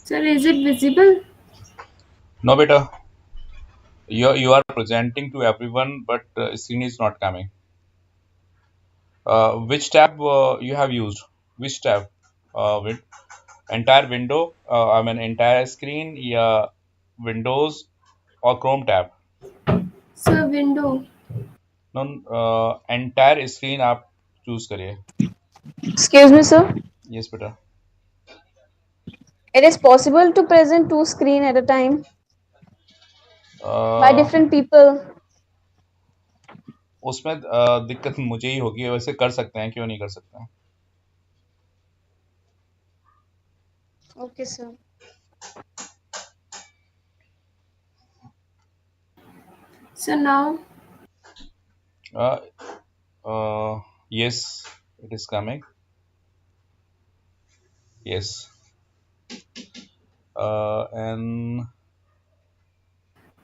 Sir, is it visible? No, beta. You are presenting to everyone, but screen is not coming. Which tab you have used? Which tab? With entire window? I mean entire screen? Yeah, Windows or Chrome tab? Sir, window. No, entire screen आप choose करिए. Excuse me, sir. Yes, beta. It is possible to present two screen at a time by different people. उसमें दिक्कत मुझे ही होगी. वैसे कर सकते हैं, क्यों नहीं कर सकते हैं? Okay, sir. Sir, now. Yes, it is coming. Yes. And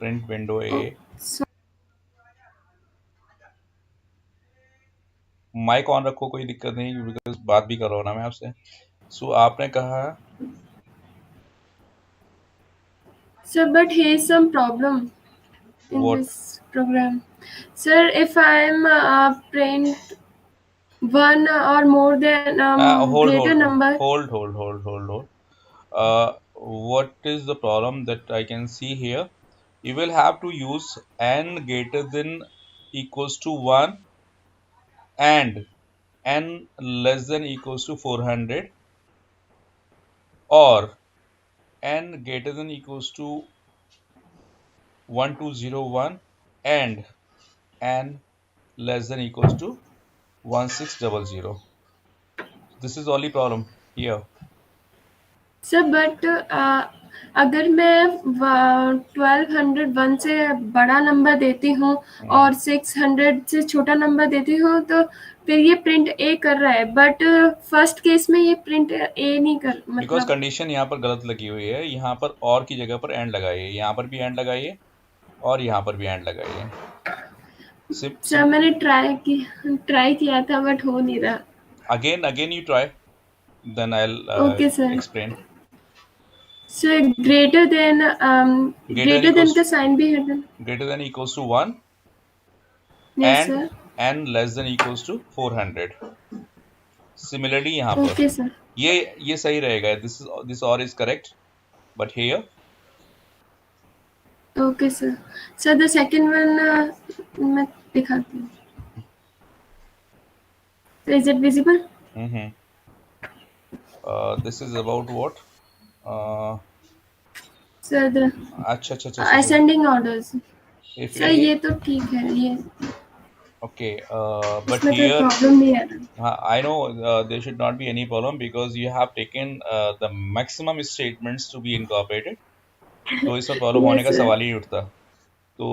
print window A. Oh, so, mic on रखो, कोई दिक्कत नहीं, बिकॉज बात भी कर रहा हूँ ना मैं आपसे. सो आपने कहा sir, but here is some problem in what? this program. Sir, if I am print one or more than hold greater hold number. Hold hold hold hold hold. What is the problem that I can see here? You will have to use n greater than equals to 1 and n less than equals to 400, or n greater than equals to 1201 and n less than equals to 1600. This is only problem here. Sir but अगर मैं 1201 से बड़ा number देती हूँ और 600 से छोटा number देती हूँ तो फिर ये प्रिंट ए कर रहा है, बट फर्स्ट केस में ये प्रिंट ए नहीं कर, बिकॉज मतलब कंडीशन यहाँ पर गलत लगी हुई है. यहाँ पर और की जगह पर एंड लगाइए, यहाँ पर भी एंड लगाइए और यहाँ पर भी एंड लगाइए. सर मैंने ट्राई किया था बट हो नहीं रहा. again you try, then I'll okay sir. explain. Sir greater than का साइन भी है. Greater than equals to 1 yes and sir. n less than equals to 400. Similarly यहाँ पर ओके सर. ये सही रहेगा. This or is correct, but here okay sir. Sir the second one मैं दिखाती हूँ. Is it visible? this is about what? Sir, the अच्छा. ascending orders. If Sir, ये तो ठीक है, ये okay, but इसमें कोई here प्रॉब्लम नहीं है. I know there should not be any problem because you have taken the maximum statements to be incorporated. तो इसमें प्रॉब्लम होने का सवाल ही नहीं उठता. तो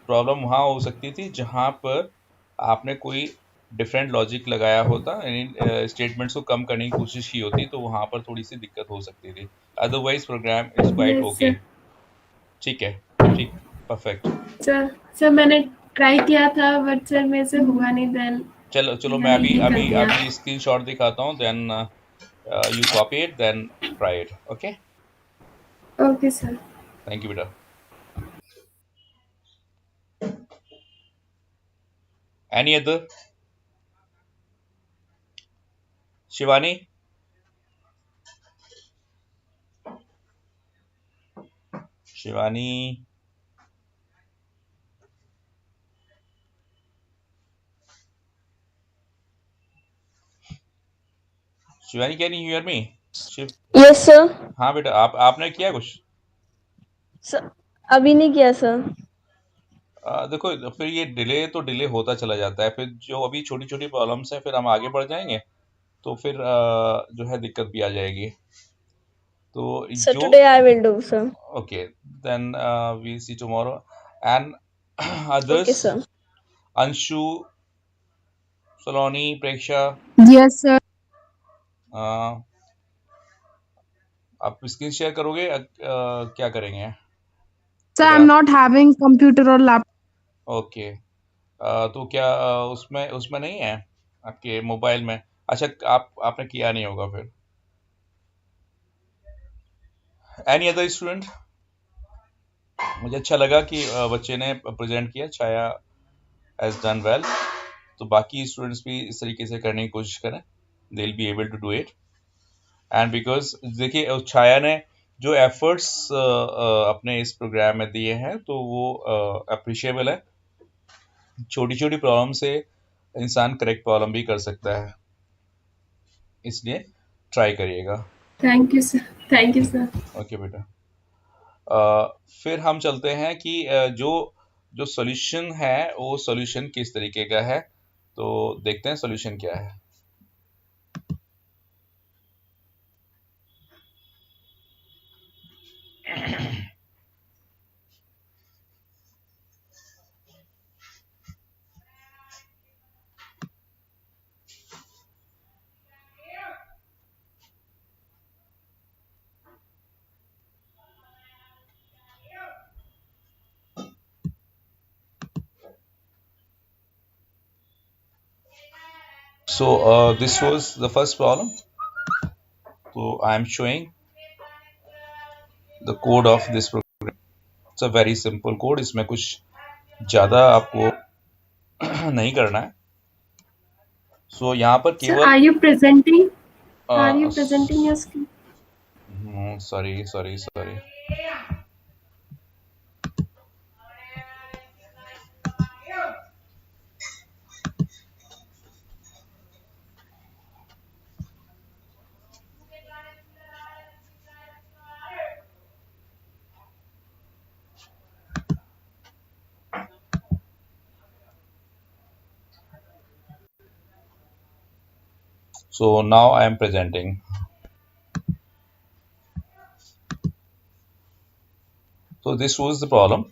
प्रॉब्लम वहाँ हो सकती थी जहाँ पर आपने कोई डिफरेंट लॉजिक लगाया होता, यानी स्टेटमेंट्स को कम करने की कोशिश की होती, तो वहाँ पर थोड़ी सी दिक्कत हो सकती थी. Otherwise program is quite okay. ठीक है, ठीक, परफेक्ट. सर मैंने ट्राई किया था बट सर मेरे से हुआ नहीं. देन चलो मैं अभी स्क्रीनशॉट दिखाता हूँ, then you copy it, then try it. Okay okay sir. Thank you बेटा. Any other? Shivani? Shivani? Shivani, can you hear me? Yes sir. हाँ बेटा, आपने किया कुछ? सर अभी नहीं किया सर. देखो फिर ये डिले होता चला जाता है. फिर जो अभी छोटी छोटी प्रॉब्लम्स हैं, फिर हम आगे बढ़ जाएंगे तो फिर जो है दिक्कत भी आ जाएगी. तो Sir, today I will do, sir. Okay, then we'll see tomorrow. And others? Okay sir. Anshu, Saloni, Preksha. Yes sir. आप स्क्रीन शेयर करोगे? क्या करेंगे? Sir, I'm not having computer or laptop. Okay. तो क्या उसमें नहीं है आपके मोबाइल में? अच्छा, आपने किया नहीं होगा फिर. Any other student? मुझे अच्छा लगा कि बच्चे ने प्रेजेंट किया, छाया हैज डन वेल। तो बाकी स्टूडेंट्स भी इस तरीके से करने की कोशिश करें, they will be able to do it. And because देखिए छाया ने जो एफर्ट्स अपने इस प्रोग्राम में दिए हैं तो वो अप्रिशिएबल है। छोटी छोटी प्रॉब्लम से इंसान करेक्ट प्रॉब्लम भी कर सकता है, इसलिए ट्राई करिएगा। Thank you sir. Thank you sir. Okay बेटा। फिर हम चलते हैं कि जो जो सॉल्यूशन है वो सॉल्यूशन किस तरीके का है, तो देखते हैं सॉल्यूशन क्या है। So this was the first problem. So I am showing the code of this program. It's a very simple code. इसमें कुछ ज़्यादा आपको नहीं करना है। So यहाँ पर Sir, केवल are you presenting? Are you presenting your screen? sorry. So now I am presenting. So this was the problem.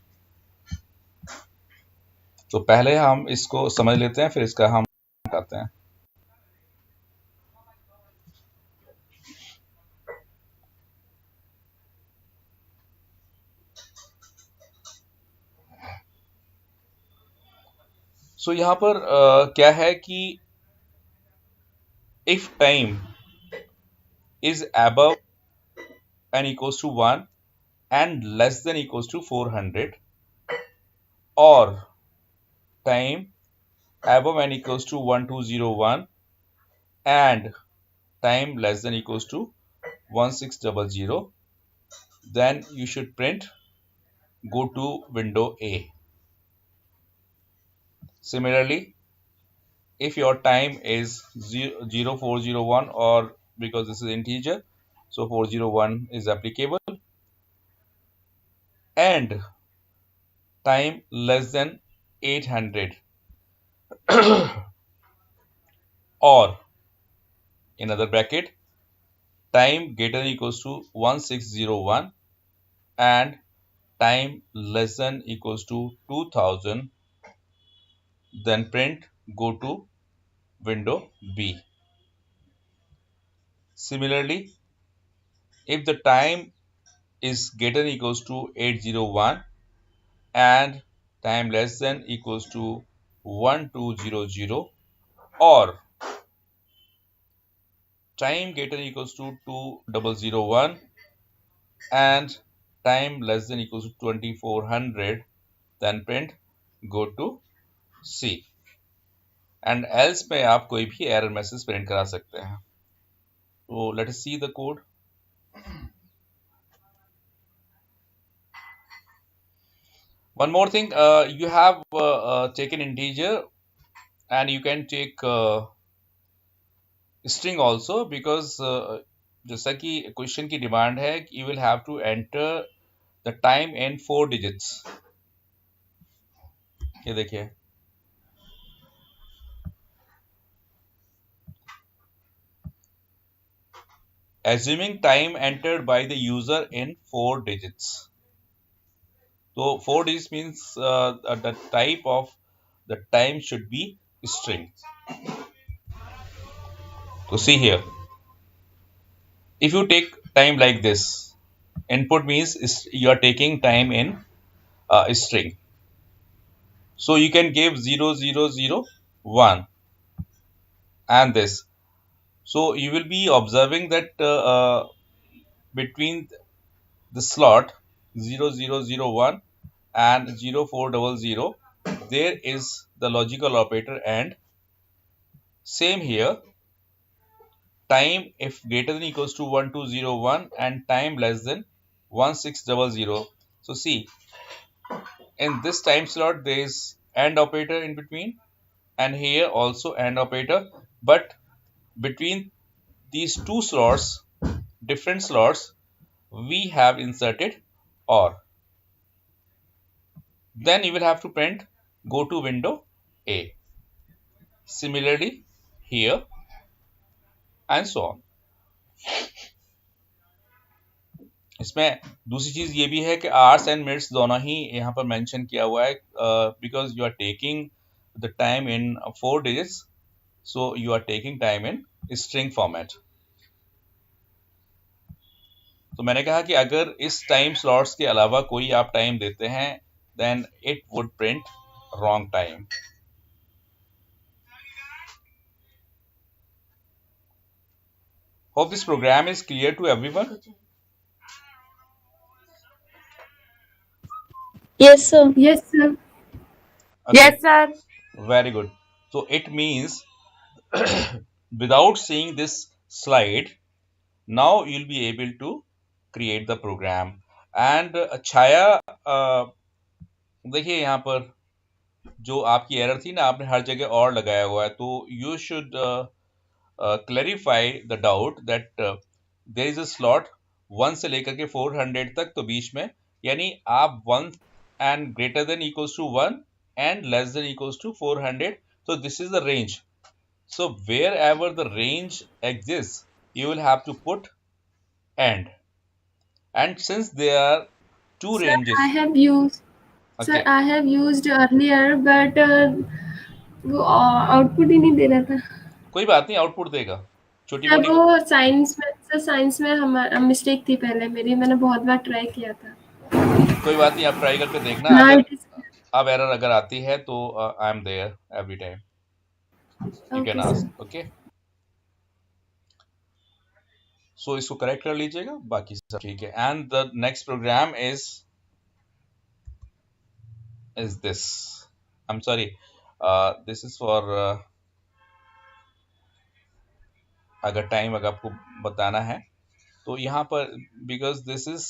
तो पहले हम इसको समझ लेते हैं, फिर इसका हम करते हैं। So यहाँ पर क्या है कि if time is above and equals to 1 and less than equals to 400, or time above and equals to 1201 and time less than equals to 1600, then you should print go to window A. Similarly, if your time is 0401, or because this is integer, so 401 is applicable, and time less than 800 or in other bracket time greater than equals to 1601 and time less than equals to 2000, then print go to window B. Similarly, if the time is greater than equals to 801 and time less than equals to 1200, or time greater than equals to 2001 and time less than equals to 2400, then print go to C. and else में आप कोई भी error message print करा सकते हैं। So let us see the code. One more thing, you have taken integer and you can take string also, because जैसा कि question की डिमांड है कि you will have to enter the time in 4 digits. ये देखिए, assuming time entered by the user in 4 digits. So 4 digits means the type of the time should be string. So see here, if you take time like this, input means you are taking time in string. So you can give 0001 and this. So you will be observing that between the slot 0001 and 0400, there is the logical operator AND. Same here, time if greater than equals to 1201 and time less than 1600. So see, in this time slot there is AND operator in between, and here also AND operator, but between these two slots, different slots, we have inserted OR. Then you will have to print go to window A. Similarly here and so on. इसमें दूसरी चीज ये भी है कि hours and minutes दोनों ही यहाँ पर मेंशन किया हुआ है, because you are taking the time in 4 digits, so you are taking time in string format. तो मैंने कहा कि अगर इस टाइम स्लॉट्स के अलावा कोई आप टाइम देते हैं then it would print wrong time. Hope this program is clear to everyone. Yes, sir. Yes, sir. Okay. Yes, sir. Very good. So it means without seeing this slide, now you'll be able to create the program. And छाया देखिए यहाँ पर जो आपकी error थी ना, आपने हर जगह और लगाया हुआ है, तो you should clarify the doubt that there is a slot 1 से लेकर के 400 तक, तो बीच में यानी आप 1 and greater than equals to 1 and less than equals to 400, so this is the range. So wherever the range exists, you will have to put and since there are two Sir, ranges. I have used. Okay. Sir, I have used earlier, but वो output ही नहीं दे रहा था. कोई बात नहीं, output देगा. छोटी sir मोटी वो साइंस में हमारा मिस्टेक थी पहले मेरी, मैंने बहुत बार ट्राई किया था. कोई बात नहीं, आप ट्राई करके देखना. Now अगर it is अब एरर अगर आती है तो I am there every time, you can okay, sir. Ask. Okay, so इसको करेक्ट कर लीजिएगा, बाकी सब ठीक है. And the next program is this. I'm sorry, this is for अगर टाइम अगर आपको बताना है तो यहाँ पर because this is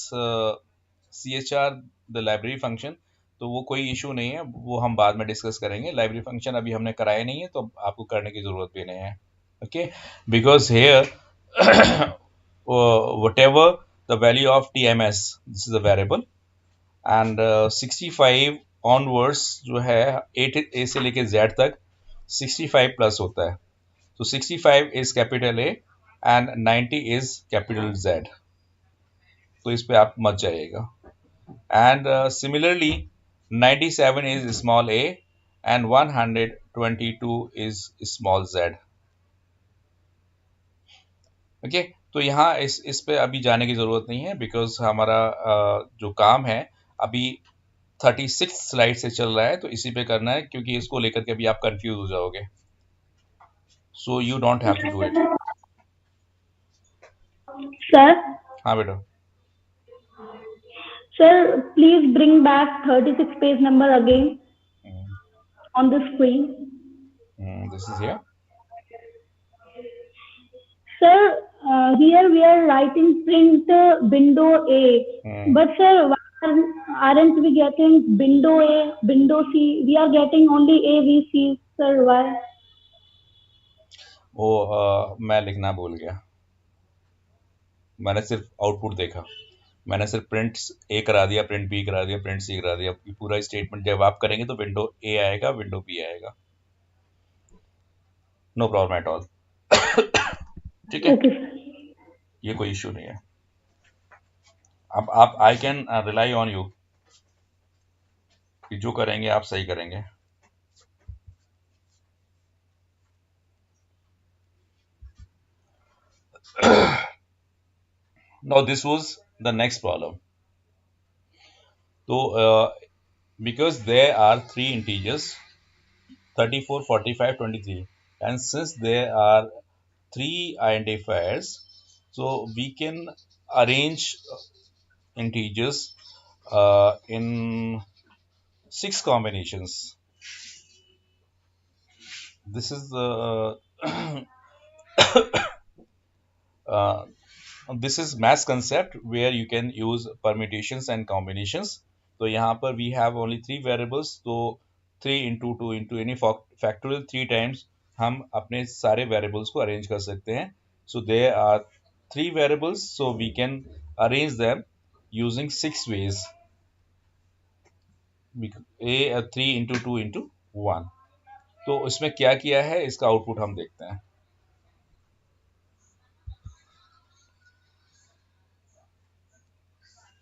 CHR the library function, तो वो कोई इशू नहीं है, वो हम बाद में डिस्कस करेंगे. लाइब्रेरी फंक्शन अभी हमने कराया नहीं है, तो आपको करने की जरूरत भी नहीं है. Okay, because here whatever the value of TMS, this is a variable, and 65 onwards जो है A से लेके Z तक 65 प्लस होता है. So 65 is capital A and 90 is capital Z. तो इस पे आप मत जाइएगा. And similarly 97 is small a and 122 is small z. Okay, तो यहाँ इस पे अभी जाने की जरूरत नहीं है, बिकॉज हमारा जो काम है अभी 36 स्लाइड से चल रहा है, तो इसी पे करना है, क्योंकि इसको लेकर के अभी आप कंफ्यूज हो जाओगे. So you don't have to do it. Sir, हाँ बेटा. sir, please bring back 36 page number again on the screen. This is here. Sir, here we are writing print window A, but sir, why aren't we getting window A, window C? We are getting only A, B, C. Sir, why? मैं लिखना भूल गया, मैंने सिर्फ output देखा. मैंने सिर्फ print ए करा दिया, प्रिंट बी करा दिया, प्रिंट सी करा दिया. पूरा स्टेटमेंट जब आप करेंगे तो विंडो ए आएगा, विंडो बी आएगा. No problem at all. ठीक है, ये कोई इश्यू नहीं है. अब आप I can rely on you कि जो करेंगे आप सही करेंगे. Now this was the next problem. So because there are three integers 34, 45, 23, and since there are three identifiers, so we can arrange integers in 6 combinations. This is the this is math concept where you can use permutations and combinations. तो यहाँ पर we have only 3 variables, तो 3 into 2 into any factorial 3 times हम अपने सारे variables को arrange कर सकते हैं. So there are 3 variables, so we can arrange them using 6 ways. A 3 into 2 into 1. तो इसमें क्या किया है, इसका आउटपुट हम देखते हैं.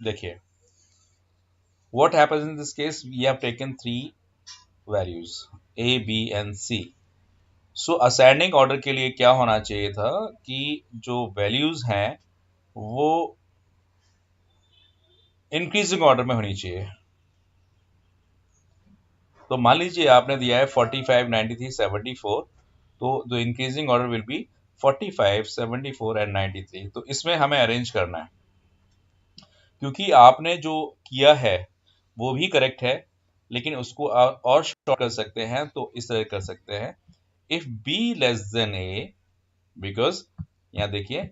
देखिए, what happens in this case, we have taken 3 values A, B and C. So ascending order के लिए क्या होना चाहिए था कि जो values हैं वो increasing order में होनी चाहिए. तो मान लीजिए आपने दिया है 45, 93, 74, तो the increasing order will be 45, 74 and 93. तो इसमें हमें अरेंज करना है, क्योंकि आपने जो किया है वो भी करेक्ट है, लेकिन उसको और शॉर्ट कर सकते हैं. तो इस तरह कर सकते हैं, if b less than a, because यहाँ देखिए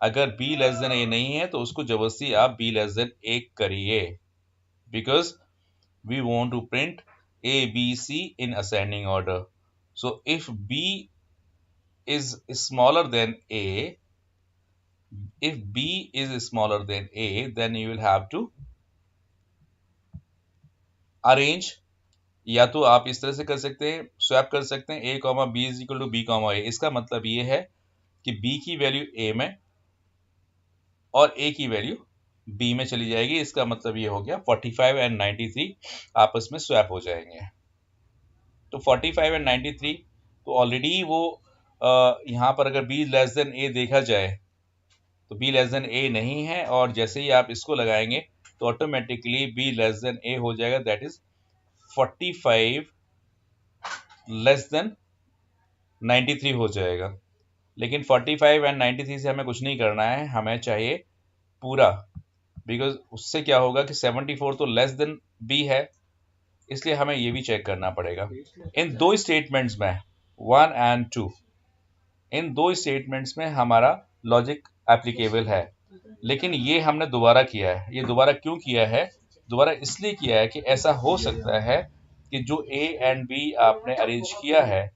अगर b लेस देन a नहीं है तो उसको जबरदस्ती आप b लेस देन a करिए, because we want to print a b c in ascending order. So if b is smaller than a, if b is smaller than a, then you will have to arrange. या तो आप इस तरह से कर सकते हैं, स्वैप कर सकते हैं, a comma b is equal to b comma a. इसका मतलब ये है कि b की वैल्यू a में और a की वैल्यू b में चली जाएगी. इसका मतलब ये हो गया 45 एंड 93 आपस में स्वैप हो जाएंगे. तो 45 एंड 93 तो ऑलरेडी वो यहाँ पर अगर b लेस देन a देखा जाए तो b लेस देन a नहीं है, और जैसे ही आप इसको लगाएंगे तो automatically b less than a हो जाएगा. दैट इज 45 लेस देन 93 हो जाएगा. लेकिन 45 एंड 93 से हमें कुछ नहीं करना है, हमें चाहिए पूरा, बिकॉज उससे क्या होगा कि 74 तो लेस देन b है, इसलिए हमें ये भी चेक करना पड़ेगा. इन दो स्टेटमेंट्स में 1 एंड 2, इन दो स्टेटमेंट्स में हमारा लॉजिक एप्लीकेबल है, लेकिन ये हमने दोबारा किया है. ये दोबारा क्यों किया है? दोबारा इसलिए किया है कि ऐसा हो सकता है कि जो a एंड b आपने अरेंज किया है,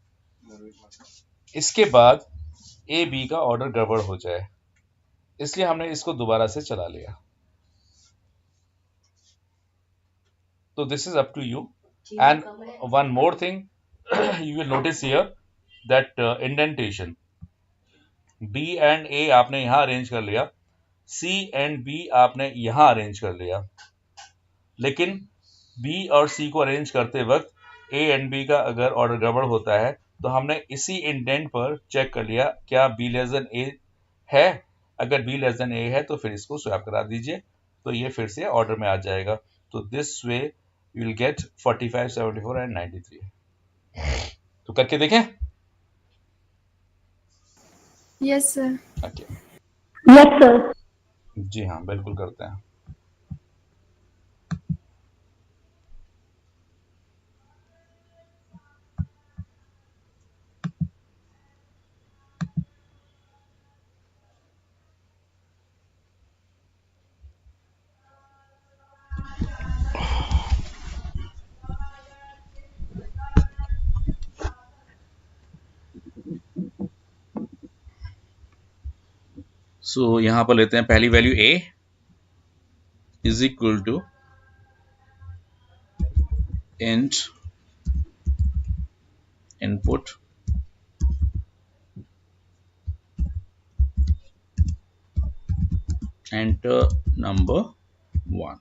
इसके बाद a b का ऑर्डर गड़बड़ हो जाए, इसलिए हमने इसको दोबारा से चला लिया. तो this is up to you. And one more thing, you will notice here that indentation b and a आपने यहां अरेंज कर लिया, c एंड b आपने यहां अरेंज कर लिया, लेकिन b और c को अरेंज करते वक्त a एंड b का अगर ऑर्डर गड़बड़ होता है तो हमने इसी इंडेंट पर चेक कर लिया क्या b लेस देन a है. अगर b लेस देन a है तो फिर इसको स्वैप करा दीजिए, तो ये फिर से ऑर्डर में आ जाएगा. तो this way you will get 45, 74 and 93. तो करके देखें. Yes sir. Okay, yes sir. जी हाँ, बिल्कुल करते हैं. सो यहाँ पर लेते हैं पहली value a is equal to int input enter number 1.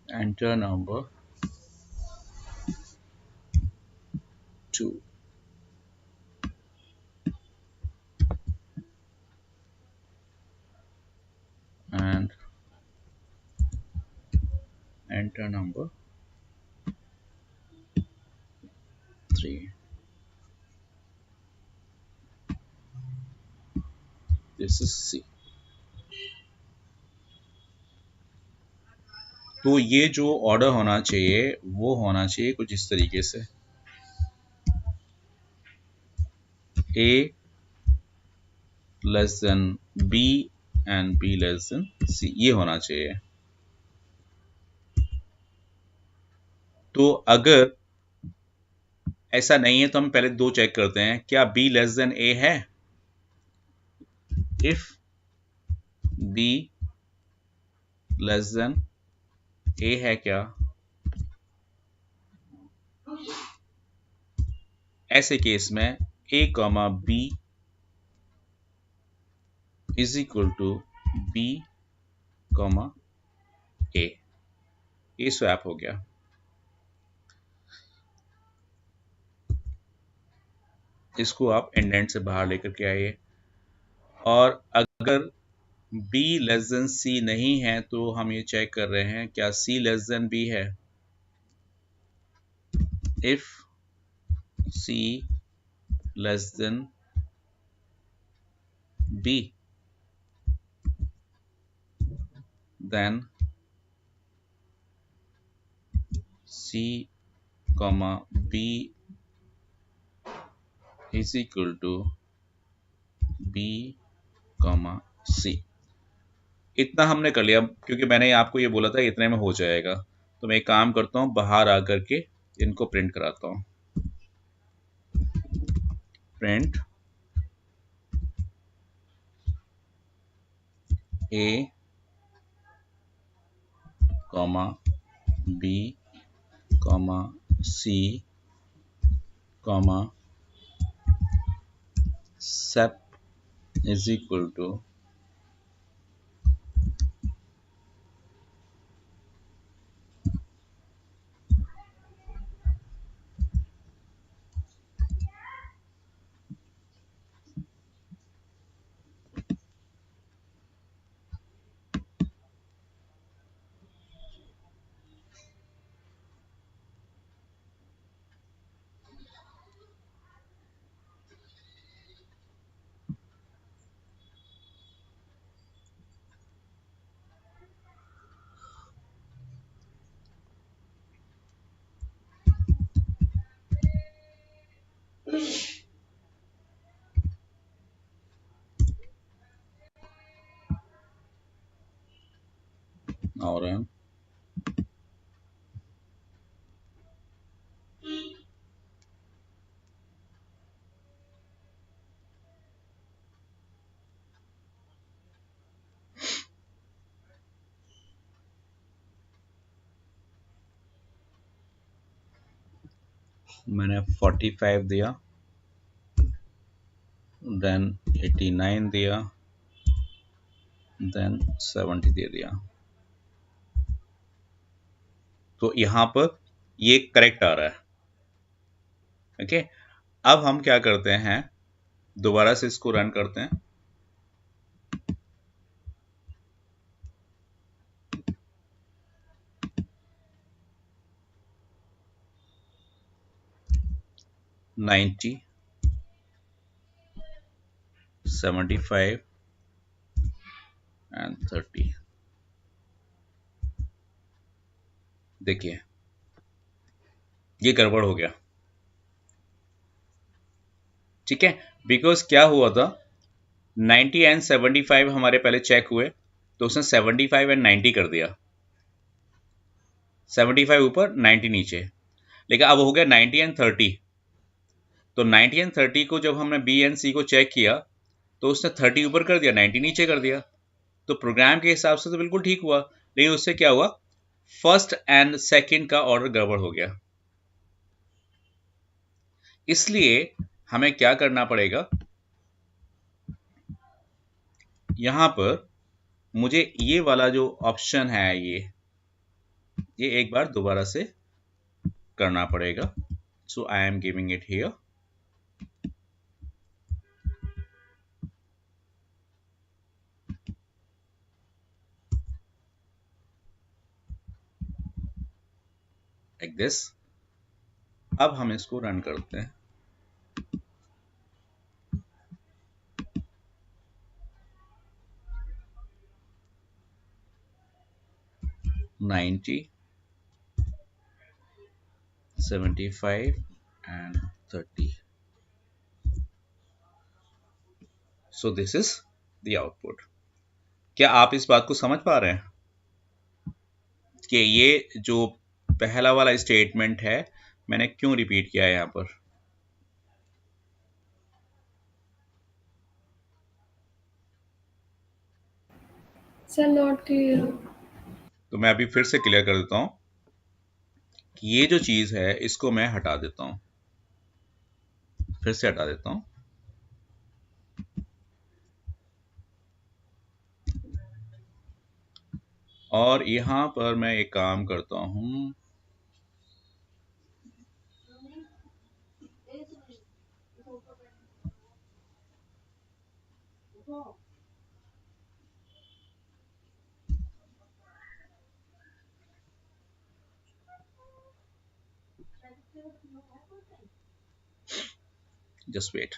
Enter number 2. And enter number 3. This is C. तो ये जो ऑर्डर होना चाहिए वो होना चाहिए कुछ इस तरीके से, A less than B and B less then C, ये होना चाहिए। तो अगर ऐसा नहीं है तो हम पहले दो चेक करते हैं, क्या B लेस देन A है? If B less than A है क्या, ऐसे केस में A comma B is equal to B comma A, ये स्वैप हो गया। इसको आप इंडेंट से बाहर लेकर के आइए। और अगर B लेस देन C नहीं है तो हम ये चेक कर रहे हैं क्या C लेस देन B है। If C less than B then C comma B is equal to B comma C। इतना हमने कर लिया क्योंकि मैंने आपको ये बोला था इतने में हो जाएगा। तो मैं एक काम करता हूँ, बाहर आकर के इनको प्रिंट कराता हूँ। Print A comma B comma C comma sep is equal to और मैंने 45 दिया, देन 89 दिया, देन 70 दे दिया। तो यहां पर ये करेक्ट आ रहा है। ओके, अब हम क्या करते हैं, दोबारा से इसको रन करते हैं। Ninety 75 and 30। देखिए ये गड़बड़ हो गया। ठीक है, बिकॉज क्या हुआ था, 90 एंड 75 हमारे पहले चेक हुए तो उसने 75 एंड 90 कर दिया, 75 ऊपर 90 नीचे। लेकिन अब हो गया 90 एंड 30। तो 90 एंड 30 को जब हमने बी एंड सी को चेक किया तो उसने 30 ऊपर कर दिया, 90 नीचे कर दिया। तो प्रोग्राम के हिसाब से तो बिल्कुल ठीक हुआ, लेकिन उससे क्या हुआ, फर्स्ट एंड सेकंड का ऑर्डर गड़बड़ हो गया। इसलिए हमें क्या करना पड़ेगा, यहां पर मुझे ये वाला जो ऑप्शन है ये एक बार दोबारा से करना पड़ेगा। So I am giving it here. Like this. अब हम इसको रन करते हैं। $90, $75 and $30. So this is the output. क्या आप इस बात को समझ पा रहे हैं कि ये जो पहला वाला स्टेटमेंट है मैंने क्यों रिपीट किया है यहां पर? Sir not clear. तो मैं अभी फिर से क्लियर कर देता हूं कि ये जो चीज है इसको मैं हटा देता हूं, फिर से हटा देता हूं। और यहां पर मैं एक काम करता हूं, जस्ट वेट।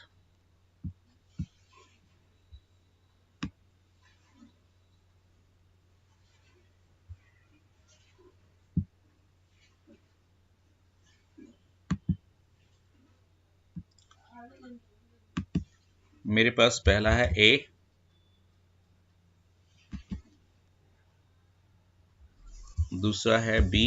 मेरे पास पहला है ए, दूसरा है बी,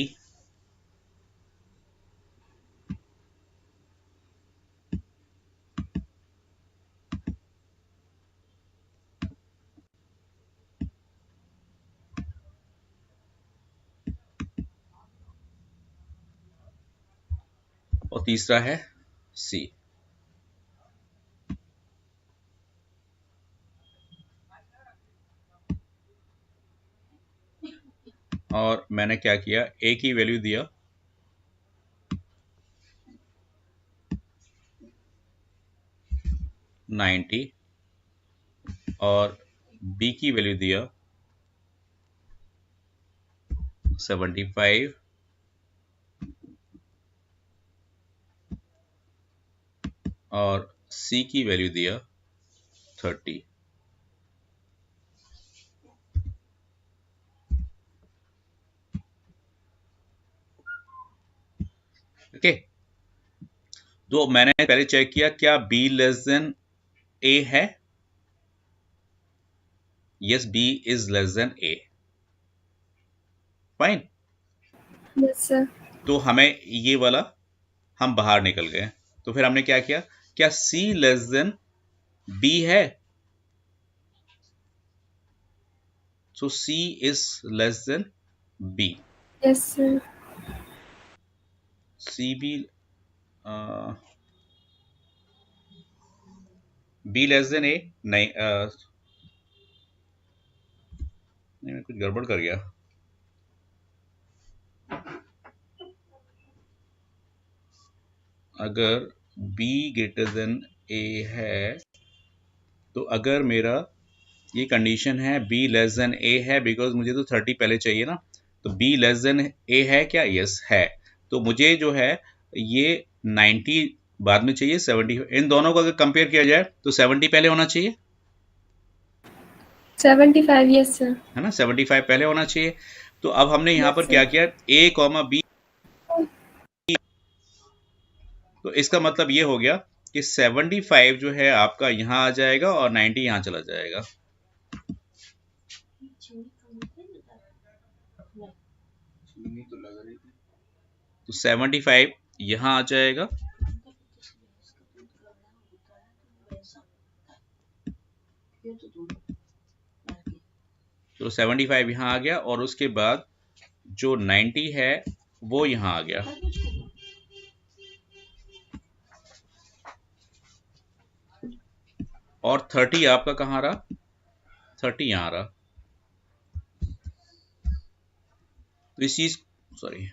और तीसरा है सी। और मैंने क्या किया, ए की वैल्यू दिया 90 और बी की वैल्यू दिया 75 और सी की वैल्यू दिया 30। ओके, तो मैंने पहले चेक किया क्या बी लेस देन ए है। Yes, B is less than A. Fine. Yes sir. तो हमें ये वाला हम बाहर निकल गए। तो फिर हमने क्या किया, क्या सी लेस देन बी है? So C is less than B. Yes sir. C B B less than A नहीं, नहीं मैं कुछ गड़बड़ कर गया। अगर b ग्रेटर देन a है तो अगर मेरा ये कंडीशन है b लेस देन a है, बिकॉज मुझे तो 30 पहले चाहिए ना, तो b लेस देन a है क्या? यस है। तो मुझे जो है ये 90 बाद में चाहिए, 70। इन दोनों को अगर कंपेयर किया जाए तो 70 पहले होना चाहिए, 75। Yes sir. है ना, 75 पहले होना चाहिए। तो अब हमने यहाँ Yes, पर sir. क्या किया, a कॉमा b, तो इसका मतलब ये हो गया कि 75 जो है आपका यहाँ आ जाएगा और 90 यहाँ चला जाएगा। तो 75 यहाँ आ जाएगा तो 75 यहाँ आ गया और उसके बाद जो 90 है वो यहाँ आ गया। और 30 आपका कहाँ रहा? 30 यहाँ रहा। तो इस चीज, सॉरी,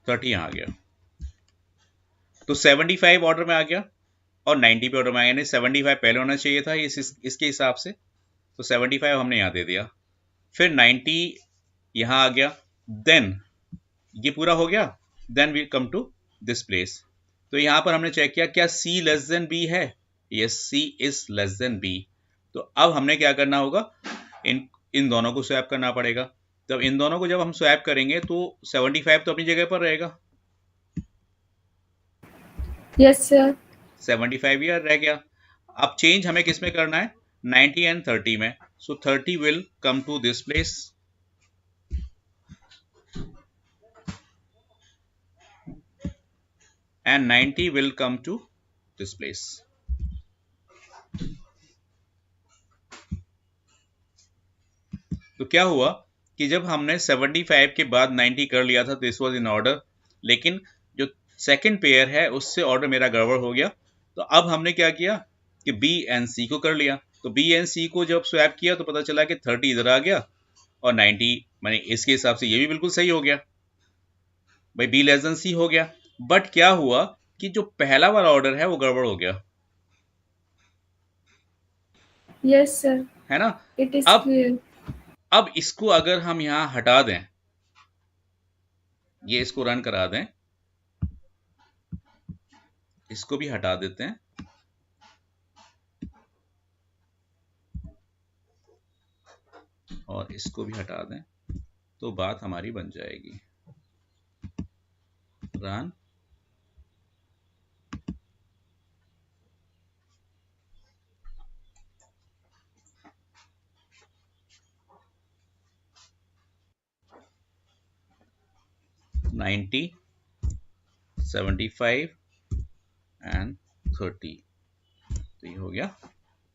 थर्टी यहाँ आ गया। तो 75 ऑर्डर में आ गया और 90 पे ऑर्डर में आ गया। 75 पहले होना चाहिए था इसके हिसाब से, तो 75 हमने यहाँ दे दिया, फिर 90 यहाँ आ गया, देन ये पूरा हो गया, then we come to this place. तो यहाँ पर हमने चेक किया क्या C लेस देन B है, yes C is less than B। तो अब हमने क्या करना होगा, इन दोनों को स्वैप करना पड़ेगा। तब इन दोनों को जब हम स्वैप करेंगे तो 75 तो अपनी जगह पर रहेगा, यस सर। 75 ईयर रह गया। अब चेंज हमें किस में करना है, 90 एंड 30 में। So 30 will come to this place, and 90 will come to this place. तो क्या हुआ कि जब हमने 75 के बाद 90 कर लिया था, दिस वाज इन ऑर्डर, लेकिन जो सेकंड पेयर है उससे ऑर्डर मेरा गड़बड़ हो गया। तो अब हमने क्या किया कि B एंड C को कर लिया। तो B एंड C को जब स्वैप किया तो पता चला कि 30 इधर आ गया और 90 मैंने इसके हिसाब से ये भी बिल्कुल सही हो गया भाई, B लेस देन C हो गया। बट क्या हुआ कि जो पहला वाला ऑर्डर है वो गड़बड़ हो गया, यस सर, है ना। It is clear. अब इसको अगर हम यहां हटा दें, ये इसको रन करा दें, इसको भी हटा देते हैं, और इसको भी हटा दें, तो बात हमारी बन जाएगी। रन, नाइन्टी 75 एंड 30, तो ये हो गया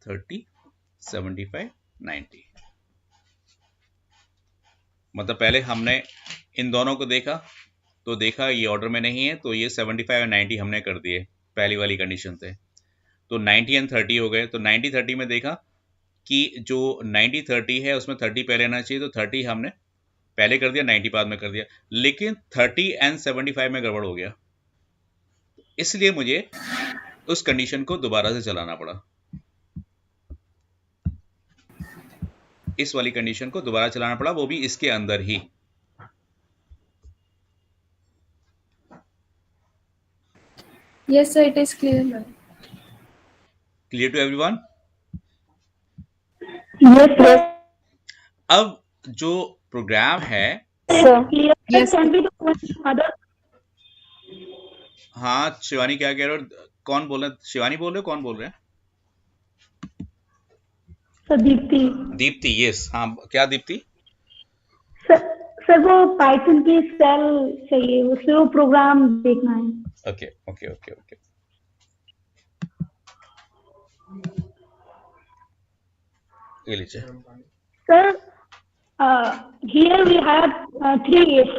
30 75 90। मतलब पहले हमने इन दोनों को देखा तो देखा ये ऑर्डर में नहीं है, तो ये 75 और 90 हमने कर दिए पहली वाली कंडीशन से, तो 90 एंड 30 हो गए। तो 90 30 में देखा कि जो 90 30 है उसमें 30 पहले आना चाहिए, तो 30 हमने पहले कर दिया, 90 बाद में कर दिया, लेकिन 30 एंड 75 में गड़बड़ हो गया, इसलिए मुझे उस कंडीशन को दोबारा से चलाना पड़ा, इस वाली कंडीशन को दोबारा चलाना पड़ा, वो भी इसके अंदर ही। Yes sir, it is clear. Clear to everyone? Yes, sir. अब जो प्रोग्राम है, Clear. Yes, Can we do other? हाँ शिवानी क्या कह रहे हो, कौन बोल रहे, शिवानी बोल रहे हो, कौन बोल रहे हैं? सर दीप्ति। दीप्ति, यस, हाँ क्या दीप्ति? सर वो पाइथन की सेल चाहिए, उससे वो प्रोग्राम देखना है। ओके ओके ओके ओके, ये लीजिए। Sir here we have 3 if.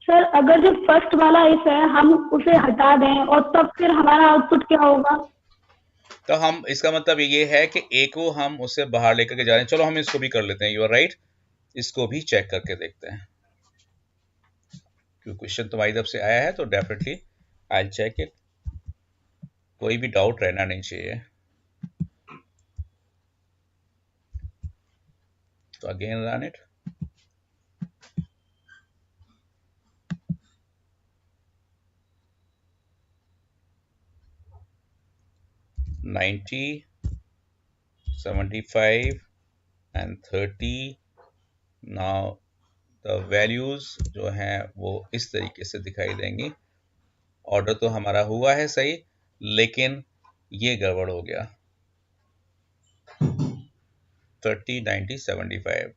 Sir अगर जो फर्स्ट वाला इफ है हम उसे हटा दें और तब फिर हमारा आउटपुट क्या होगा? तो हम, इसका मतलब ये है कि ए को हम उससे बाहर लेकर के जा रहे हैं। चलो हम इसको भी कर लेते हैं, यू आर राइट, इसको भी चेक करके देखते हैं, क्योंकि क्वेश्चन तुम्हारी तरफ से आया है तो definitely I will check it, कोई भी डाउट रहना नहीं चाहिए। तो again run it, ninety 75 and 30। Now the values जो हैं वो इस तरीके से दिखाई देंगी। ऑर्डर तो हमारा हुआ है सही, लेकिन ये गड़बड़ हो गया, 30 90 75,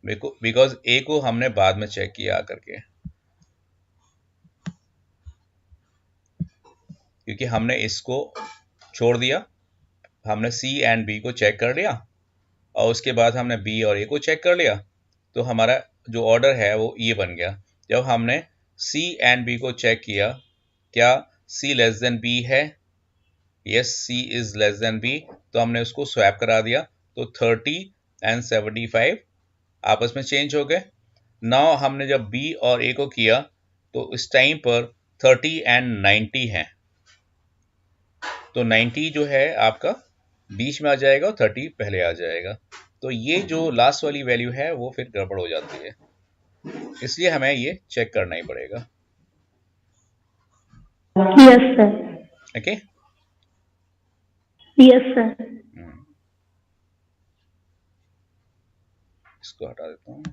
बिकॉज ए को हमने बाद में चेक किया आकर के, क्योंकि हमने इसको छोड़ दिया, हमने सी एंड बी को चेक कर लिया और उसके बाद हमने बी और ए को चेक कर लिया, तो हमारा जो ऑर्डर है वो ये बन गया। जब हमने सी एंड बी को चेक किया, क्या सी लेस देन बी है, yes C is less than B, तो हमने उसको स्वैप करा दिया, तो 30 एंड 75 आपस में चेंज हो गए। नाउ हमने जब बी और ए को किया तो इस टाइम पर 30 एंड 90 है, तो 90 जो है आपका बीच में आ जाएगा और 30 पहले आ जाएगा। तो ये जो लास्ट वाली वैल्यू है वो फिर गड़बड़ हो जाती है, इसलिए हमें ये चेक करना ही पड़ेगा। Yes sir. Okay, yes sir. इसको हटा देता हूँ।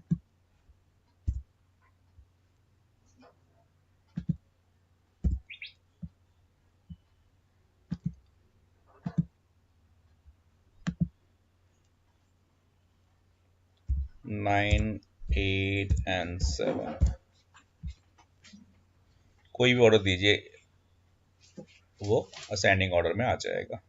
नाइन 8 and 7, कोई भी ऑर्डर दीजिए वो असेंडिंग ऑर्डर में आ जाएगा।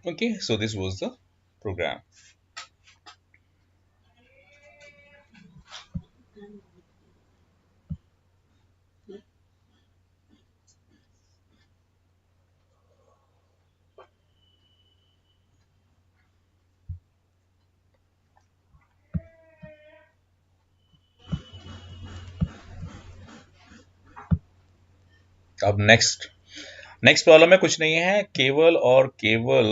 Okay, so this was the program. अब नेक्स्ट प्रॉब्लम में कुछ नहीं है, केवल और केवल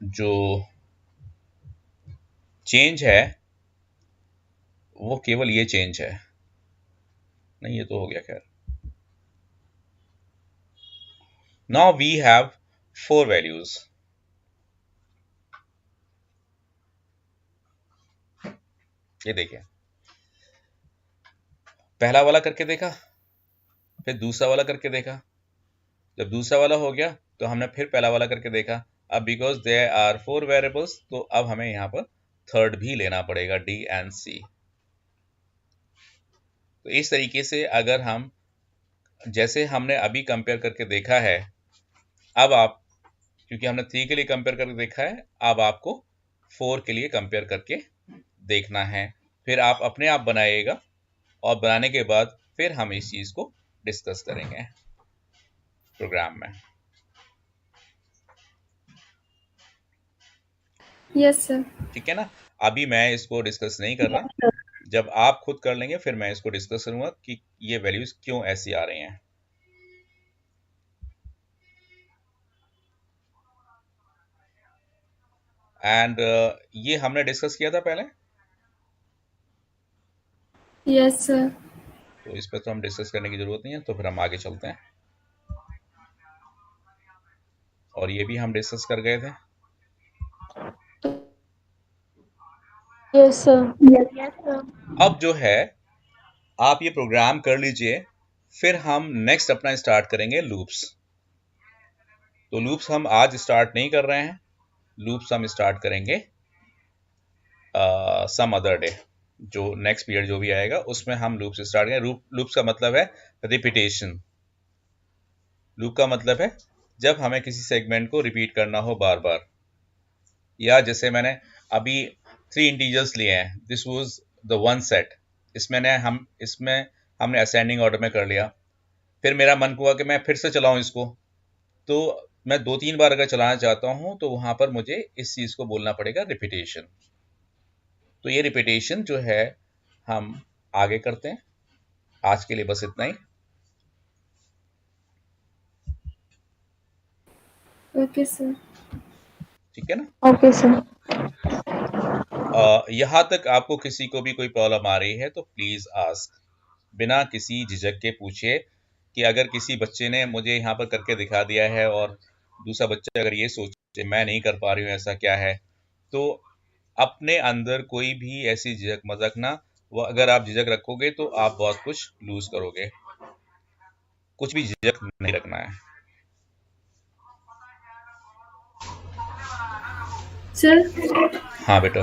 जो चेंज है वो केवल ये चेंज है। नहीं, ये तो हो गया। खैर, नाउ वी हैव 4 वैल्यूज। ये देखिए, पहला वाला करके देखा, फिर दूसरा वाला करके देखा। जब दूसरा वाला हो गया तो हमने फिर पहला वाला करके देखा। अब बिकॉज देयर आर 4 वेरिएबल्स, तो अब हमें यहाँ पर थर्ड भी लेना पड़ेगा, डी एंड सी। तो इस तरीके से अगर हम, जैसे हमने अभी कंपेयर करके देखा है, अब आप, क्योंकि हमने 3 के लिए कंपेयर करके देखा है, अब आपको 4 के लिए कंपेयर करके देखना है। फिर आप अपने आप बनाइएगा और बनाने के बाद फिर हम इस चीज को डिस्कस करेंगे प्रोग्राम में। Yes sir. ठीक है ना, अभी मैं इसको डिस्कस नहीं कर रहा। जब आप खुद कर लेंगे फिर मैं इसको डिस्कस करूंगा कि ये वैल्यूज क्यों ऐसी आ रही हैं। एंड ये हमने डिस्कस किया था पहले। Yes sir. तो इस पर तो हम डिस्कस करने की जरूरत नहीं है, तो फिर हम आगे चलते हैं। और ये भी हम डिस्कस कर गए थे। Yes sir. Yes sir. अब जो है, आप ये प्रोग्राम कर लीजिए, फिर हम नेक्स्ट अपना स्टार्ट करेंगे लूप्स। तो लूप्स हम आज स्टार्ट नहीं कर रहे हैं, लूप्स हम स्टार्ट करेंगे सम अदर डे। जो नेक्स्ट पीरियड जो भी आएगा उसमें हम लूप्स स्टार्ट करेंगे। लूप्स का मतलब है रिपीटेशन। लूप का मतलब है जब हमें किसी सेगमेंट को रिपीट करना हो बार बार। या जैसे मैंने अभी 3 इंटीजर्स लिए हैं, this was the one set. इसमें हमने असेंडिंग ऑर्डर में कर लिया। फिर मेरा मन हुआ कि मैं फिर से चलाऊं इसको, तो मैं 2-3 बार अगर चलाना चाहता हूं तो वहां पर मुझे इस चीज को बोलना पड़ेगा रिपीटेशन। तो ये रिपीटेशन जो है हम आगे करते हैं। आज के लिए बस इतना ही। Okay sir. ठीक है ना? Okay, sir. यहाँ तक आपको किसी को भी कोई प्रॉब्लम आ रही है तो प्लीज आस्क, बिना किसी झिझक के पूछिए। कि अगर किसी बच्चे ने मुझे यहाँ पर करके दिखा दिया है और दूसरा बच्चा अगर ये सोचे मैं नहीं कर पा रही हूँ, ऐसा क्या है, तो अपने अंदर कोई भी ऐसी झिझक मत रखना। वो अगर आप झिझक रखोगे तो आप बहुत कुछ लूज करोगे। कुछ भी झिझक नहीं रखना है। सर। हाँ बेटा।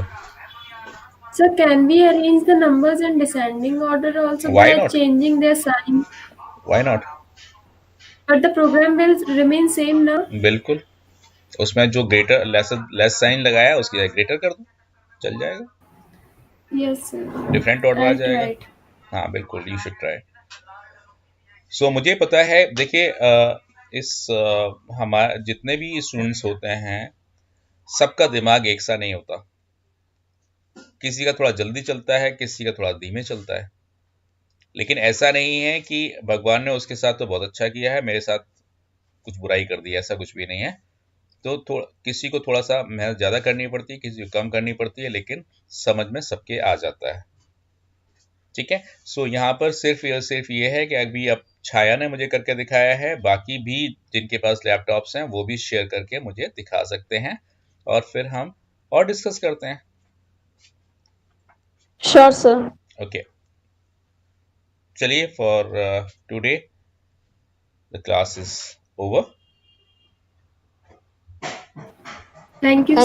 Sir, can we arrange the numbers in descending order also Why by not? changing their sign? Why not? But the program will remain same now? बिल्कुल, उसमें जो ग्रेटर लेस साइन लगाया है उसकी जगह ग्रेटर कर दो, चल जाएगा। Yes sir. डिफरेंट ऑर्डर आ I'll जाएगा। try it. हाँ बिल्कुल, यू शुड ट्राई। सो मुझे पता है, देखिए हमारे जितने भी स्टूडेंट्स होते हैं सबका दिमाग एक सा नहीं होता। किसी का थोड़ा जल्दी चलता है, किसी का थोड़ा धीमे चलता है, लेकिन ऐसा नहीं है कि भगवान ने उसके साथ तो बहुत अच्छा किया है, मेरे साथ कुछ बुराई कर दी, ऐसा कुछ भी नहीं है। तो किसी को थोड़ा सा मेहनत ज़्यादा करनी पड़ती है, किसी को कम करनी पड़ती है, लेकिन समझ में सबके आ जाता है। ठीक है, सो यहाँ पर सिर्फ ये है कि अभी अब छाया ने मुझे करके दिखाया है, बाकी भी जिनके पास लैपटॉप्स हैं वो भी शेयर करके मुझे दिखा सकते हैं, और फिर हम और डिस्कस करते हैं। Sure sir. ओके, चलिए, for today the class is over. Thank you